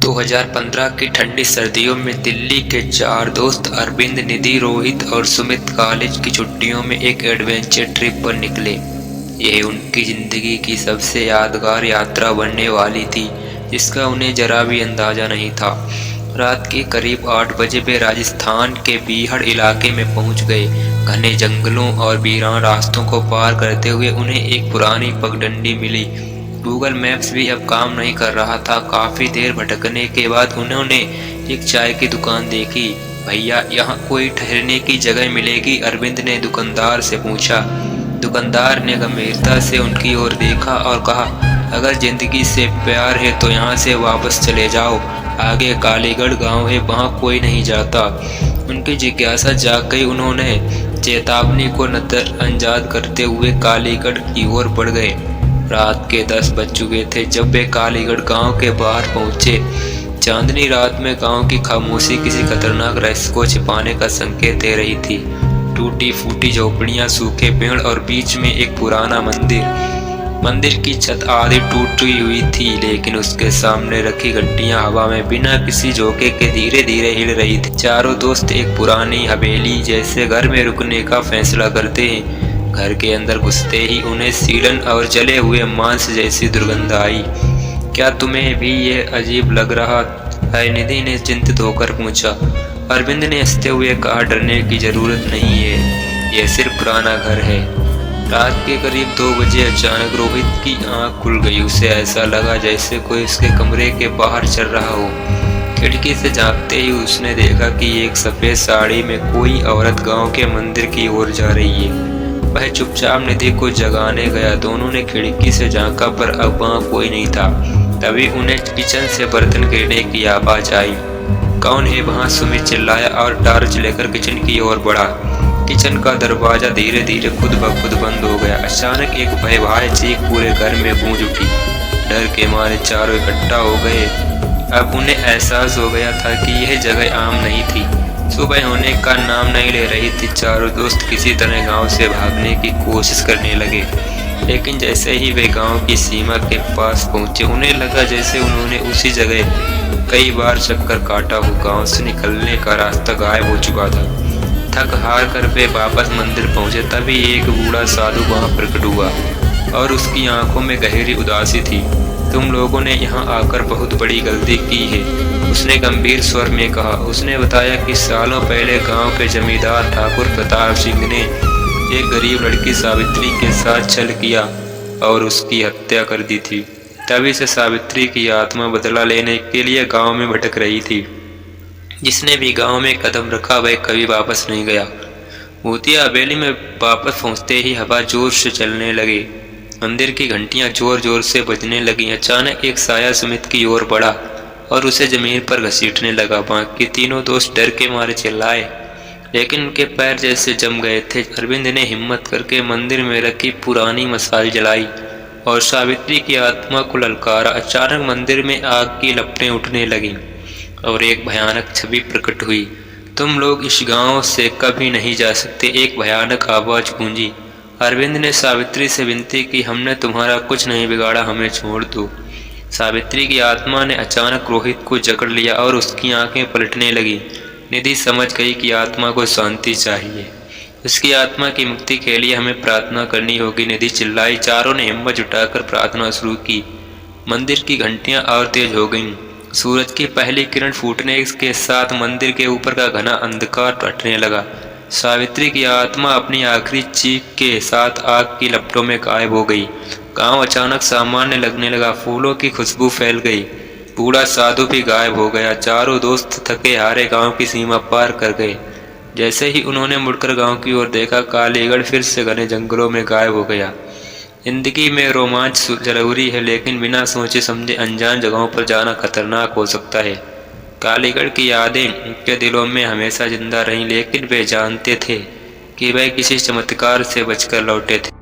2015 की ठंडी सर्दियों में दिल्ली के चार दोस्त अरविंद, निधि, रोहित और सुमित कॉलेज की छुट्टियों में एक एडवेंचर ट्रिप पर निकले। यह उनकी जिंदगी की सबसे यादगार यात्रा बनने वाली थी, जिसका उन्हें जरा भी अंदाजा नहीं था। रात के करीब 8 बजे वे राजस्थान के बीहड़ इलाके में पहुंच गए। घने जंगलों और वीरान रास्तों को पार करते हुए उन्हें एक पुरानी पगडंडी मिली। गूगल मैप्स भी अब काम नहीं कर रहा था। काफ़ी देर भटकने के बाद उन्होंने एक चाय की दुकान देखी। भैया, यहाँ कोई ठहरने की जगह मिलेगी? अरविंद ने दुकानदार से पूछा। दुकानदार ने गंभीरता से उनकी ओर देखा और कहा, अगर जिंदगी से प्यार है तो यहाँ से वापस चले जाओ। आगे कालीगढ़ गांव है, वहाँ कोई नहीं जाता। उनकी जिज्ञासा जाग गई। उन्होंने चेतावनी को नजरअंदाज करते हुए कालीगढ़ की ओर बढ़ गए। रात के 10 बज चुके थे जब वे कालीगढ़ गांव के बाहर पहुंचे। चांदनी रात में गांव की खामोशी किसी खतरनाक रहस्य को छिपाने का संकेत दे रही थी। टूटी फूटी झोपड़ियां, सूखे पेड़ और बीच में एक पुराना मंदिर की छत आधी टूटी हुई थी, लेकिन उसके सामने रखी घंटियां हवा में बिना किसी झोंके के धीरे धीरे हिल रही थी। चारों दोस्त एक पुरानी हवेली जैसे घर में रुकने का फैसला करते हैं। घर के अंदर घुसते ही उन्हें सीलन और जले हुए मांस जैसी दुर्गंध आई। क्या तुम्हें भी ये अजीब लग रहा है? निधि ने चिंतित होकर पूछा। अरविंद ने हंसते हुए कहा, डरने की जरूरत नहीं है, यह सिर्फ पुराना घर है। रात के करीब 2 बजे अचानक रोहित की आंख खुल गई। उसे ऐसा लगा जैसे कोई उसके कमरे के बाहर चल रहा हो। खिड़की से झांकते ही उसने देखा कि एक सफेद साड़ी में कोई औरत गांव के मंदिर की ओर जा रही है। वह चुपचाप निधि को जगाने गया। दोनों ने खिड़की से झांका पर अब वहाँ कोई नहीं था। तभी उन्हें किचन से बर्तन गिरने की आवाज आई। कौन है वहाँ? सुमित चिल्लाया और टॉर्च लेकर किचन की ओर बढ़ा। किचन का दरवाजा धीरे धीरे खुद ब खुद बंद हो गया। अचानक एक भयावह चीख पूरे घर में गूंज उठी। डर के मारे चारों इकट्ठा हो गए। अब उन्हें एहसास हो गया था कि यह जगह आम नहीं थी। सुबह होने का नाम नहीं ले रही थी। चारों दोस्त किसी तरह गांव से भागने की कोशिश करने लगे, लेकिन जैसे ही वे गांव की सीमा के पास पहुंचे, उन्हें लगा जैसे उन्होंने उसी जगह कई बार चक्कर काटा हो। गांव से निकलने का रास्ता गायब हो चुका था। थक हार कर वे वापस मंदिर पहुंचे। तभी एक बूढ़ा साधु वहां प्रकट हुआ और उसकी आंखों में गहरी उदासी थी। तुम लोगों ने यहाँ आकर बहुत बड़ी गलती की है, उसने गंभीर स्वर में कहा। उसने बताया कि सालों पहले गांव के जमींदार ठाकुर प्रताप सिंह ने एक गरीब लड़की सावित्री के साथ छल किया और उसकी हत्या कर दी थी। तभी से सावित्री की आत्मा बदला लेने के लिए गांव में भटक रही थी। जिसने भी गांव में कदम रखा वह कभी वापस नहीं गया। भूतिया हवेली में वापस पहुंचते ही हवा जोर से चलने लगी। मंदिर की घंटियां जोर जोर से बजने लगी। अचानक एक साया सुमित की ओर बढ़ा और उसे जमीन पर घसीटने लगा। बाकी तीनों दोस्त डर के मारे चिल्लाए, लेकिन उनके पैर जैसे जम गए थे। अरविंद ने हिम्मत करके मंदिर में रखी पुरानी मशाल जलाई और सावित्री की आत्मा को ललकारा। अचानक मंदिर में आग की लपटें उठने लगीं और एक भयानक छवि प्रकट हुई। तुम लोग इस गांव से कभी नहीं जा सकते, एक भयानक आवाज गूंजी। अरविंद ने सावित्री से विनती की, हमने तुम्हारा कुछ नहीं बिगाड़ा, हमें छोड़ दो। सावित्री की आत्मा ने अचानक रोहित को जकड़ लिया और उसकी आंखें पलटने लगी। निधि समझ गई कि आत्मा को शांति चाहिए। उसकी आत्मा की मुक्ति के लिए हमें प्रार्थना करनी होगी, निधि चिल्लाई। चारों ने हिम्मत जुटाकर प्रार्थना शुरू की। मंदिर की घंटियां और तेज हो गईं। सूरज की पहली किरण फूटने के साथ मंदिर के ऊपर का घना अंधकार हटने लगा। सावित्री की आत्मा अपनी आखिरी चीख के साथ आग की लपटों में गायब हो गई। गांव अचानक सामान्य लगने लगा। फूलों की खुशबू फैल गई। बूढ़ा साधु भी गायब हो गया। चारों दोस्त थके हारे गांव की सीमा पार कर गए। जैसे ही उन्होंने मुड़कर गांव की ओर देखा, कालीगढ़ फिर से घने जंगलों में गायब हो गया। जिंदगी में रोमांच जरूरी है, लेकिन बिना सोचे समझे अनजान जगहों पर जाना खतरनाक हो सकता है। कालीगढ़ की यादें उनके दिलों में हमेशा जिंदा रहीं, लेकिन वे जानते थे कि वे किसी चमत्कार से बचकर लौटे थे।